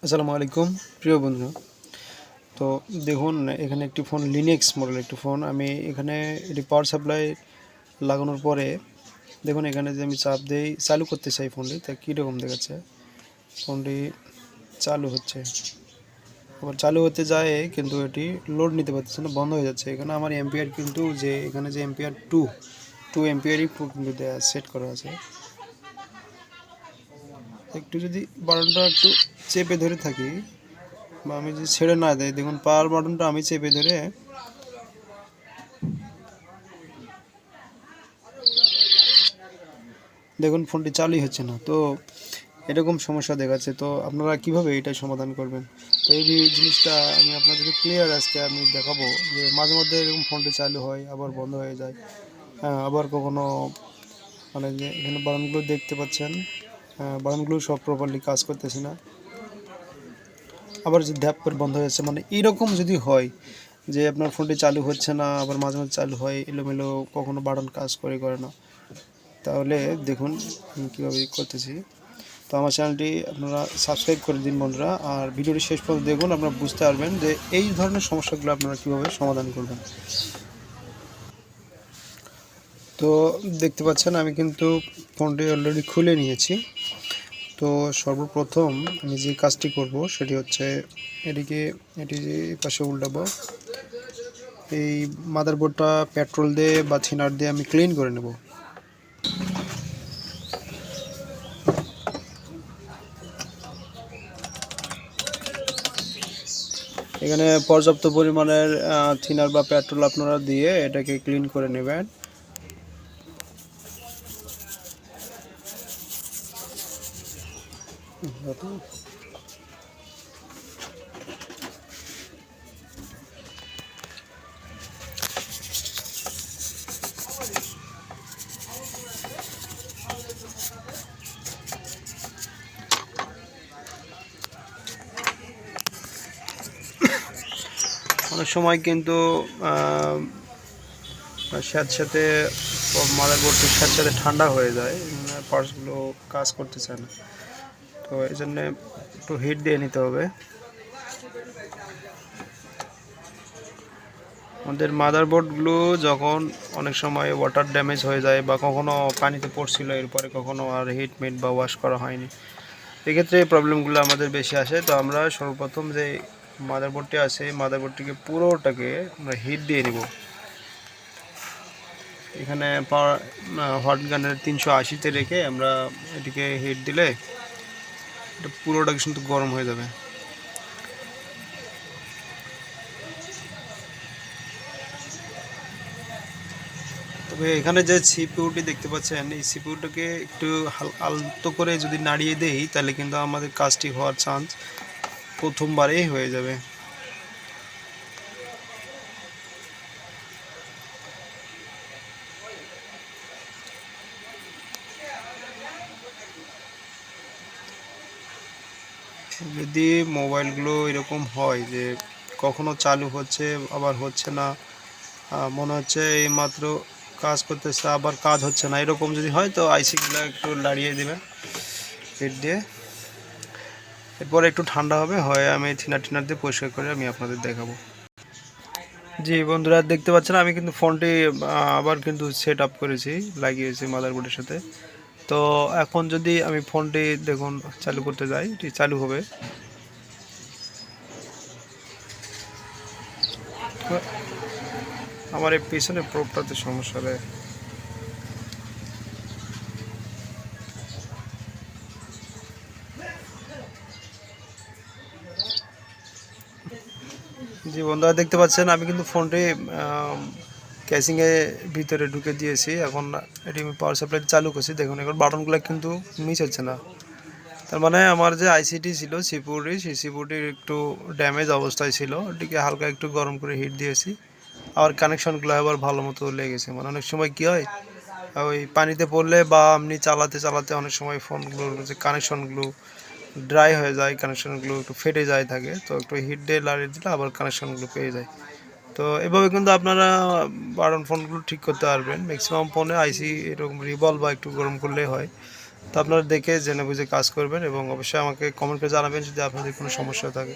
আসসালামু আলাইকুম প্রিয় বন্ধু। তো দেখুন, এখানে একটি ফোন, লিনাক্স মডেল একটি ফোন। আমি এখানে এটি পাওয়ার সাপ্লাই লাগানোর পরে দেখুন, এখানে যে আমি চাপ দেই চালু করতে চাই ফোনটি, তা কীরকম দেখাচ্ছে। ফোনটি চালু হচ্ছে, আবার চালু হতে যায় কিন্তু এটি লোড নিতে পারতেছে না, বন্ধ হয়ে যাচ্ছে। এখানে আমার এম্পিয়ার কিন্তু যে এখানে যে এম্পিয়ার টু এম্পিয়ারই কিন্তু সেট করা আছে। একটু যদি বাটনটা একটু চেপে ধরে থাকি বা আমি যদি ছেড়ে না দেয়, দেখুন পাওয়ার বাটনটা আমি চেপে ধরে দেখুন ফোনটি চালুই হচ্ছে না। তো এরকম সমস্যা দেখাচ্ছে। তো আপনারা কিভাবে এটা সমাধান করবেন? তো এই জিনিসটা আমি আপনাদেরকে ক্লিয়ার আজকে আমি দেখাবো যে মাঝে মধ্যে এরকম ফোনটি চালু হয় আবার বন্ধ হয়ে যায়। হ্যাঁ, আবার কখনো মানে যে এখানে বাটনগুলো দেখতে পাচ্ছেন, বাটনগুলো সব প্রপারলি কাজ করতেছে না, আবার যে ধ্যাপ করে বন্ধ হয়ে যাচ্ছে। মানে এইরকম যদি হয় যে আপনার ফোনটি চালু হচ্ছে না, আবার মাঝে মাঝে চালু হয়, এলোমেলো, কখনো বাটন কাজ করে না, তাহলে দেখুন আমি কীভাবে করতেছি। তো আমার চ্যানেলটি আপনারা সাবস্ক্রাইব করে দিন বন্ধুরা, আর ভিডিওটি শেষ পর্যন্ত দেখুন, আপনারা বুঝতে পারবেন যে এই ধরনের সমস্যাগুলো আপনারা কীভাবে সমাধান করবেন। তো দেখতে পাচ্ছেন আমি কিন্তু ফোনটি অলরেডি খুলে নিয়েছি। তো সর্বপ্রথম আমি যে কাজটি করব সেটি হচ্ছে এটি পাশে উল্টাবো। এই মাদারবোর্ডটা পেট্রোল দিয়ে বা থিনার দিয়ে আমি ক্লিন করে নেব। এখানে পর্যাপ্ত পরিমাণের থিনার বা পেট্রোল আপনারা দিয়ে এটাকে ক্লিন করে নেবেন। অনেক সময় কিন্তু সাথে মাদারবোর্ডের সাথে ঠান্ডা হয়ে যায়, পার্টসগুলো কাজ করতে চায় না। তো এই জন্য একটু হিট দিয়ে নিতে হবে। আমাদের মাদারবোর্ডগুলো যখন অনেক সময় ওয়াটার ড্যামেজ হয়ে যায় বা কখনো পানিতে পড়ছিল, এরপরে কখনো আর হিটমেট বা ওয়াশ করা হয়নি, এক্ষেত্রে এই প্রবলেমগুলো আমাদের বেশি আসে। তো আমরা সর্বপ্রথম যে মাদারবোর্ডটি আছে, মাদারবোর্ডটিকে পুরোটাকে আমরা হিট দিয়ে নিব। এখানে হট গানের 380-তে রেখে আমরা এটিকে হিট দিলে এটা পুরোটা কিন্তু গরম হয়ে যাবে। তবে এখানে যে সিপিইউটি দেখতে পাচ্ছেন, এই সিপিইউটাকে একটু আলতো করে যদি নাড়িয়ে দেই, তাহলে কিন্তু আমাদের কাজটি হওয়ার চান্স প্রথমবারেই হয়ে যাবে। যদি মোবাইলগুলো এরকম হয় যে কখনো চালু হচ্ছে আবার হচ্ছে না, মনে হচ্ছে এইমাত্র কাজ করতেছে আবার কাজ হচ্ছে না, এরকম যদি হয় তো আইসিগুলো একটু নাড়িয়ে দেবেন হিট দিয়ে। এরপরে একটু ঠান্ডা হবে, হয় আমি থিনার দিয়ে পরিষ্কার করে আমি আপনাদের দেখাবো। জি বন্ধুরা, দেখতে পাচ্ছেন আমি কিন্তু ফোনটি আবার কিন্তু সেট আপ করেছি, লাগিয়েছি মাদারবোর্ডের সাথে। তো এখন যদি আমি ফোনটি দেখুন চালু করতে যাই, এটি চালু হবে। আমার এই পিছনে প্রোবটাতে সমস্যা হবে। জি বন্ধুরা, দেখতে পাচ্ছেন আমি কিন্তু ফোনটি ক্যাসিংয়ে ভিতরে ঢুকে দিয়েছি। এখন এটি আমি পাওয়ার সাপ্লাই চালু করছি, দেখুন এখন বাটনগুলো কিন্তু মিস হচ্ছে না। তার মানে আমার যে আইসিটি ছিল সিপিইউটি, সেই সিপিইউটির একটু ড্যামেজ অবস্থায় ছিল, এটিকে হালকা একটু গরম করে হিট দিয়েছি। আবার কানেকশনগুলো আবার ভালো মতো লেগেছে। মানে অনেক সময় কী হয়, ওই পানিতে পড়লে বা আপনি চালাতে অনেক সময় ফোনগুলোর যে কানেকশনগুলো ড্রাই হয়ে যায়, কানেকশনগুলো একটু ফেটে যায় থাকে, তো একটু হিট দিয়ে লাগিয়ে দিলে আবার কানেকশনগুলো পেয়ে যায়। তো এভাবে কিন্তু আপনারা বাটন ফোনগুলো ঠিক করতে পারবেন। ম্যাক্সিমাম ফোনে আইসি এরকম রিভলভ বা একটু গরম করলেই হয়। তো আপনারা দেখে জেনে বুঝে কাজ করবেন এবং অবশ্যই আমাকে কমেন্ট করে জানাবেন যদি আপনাদের কোনো সমস্যা থাকে।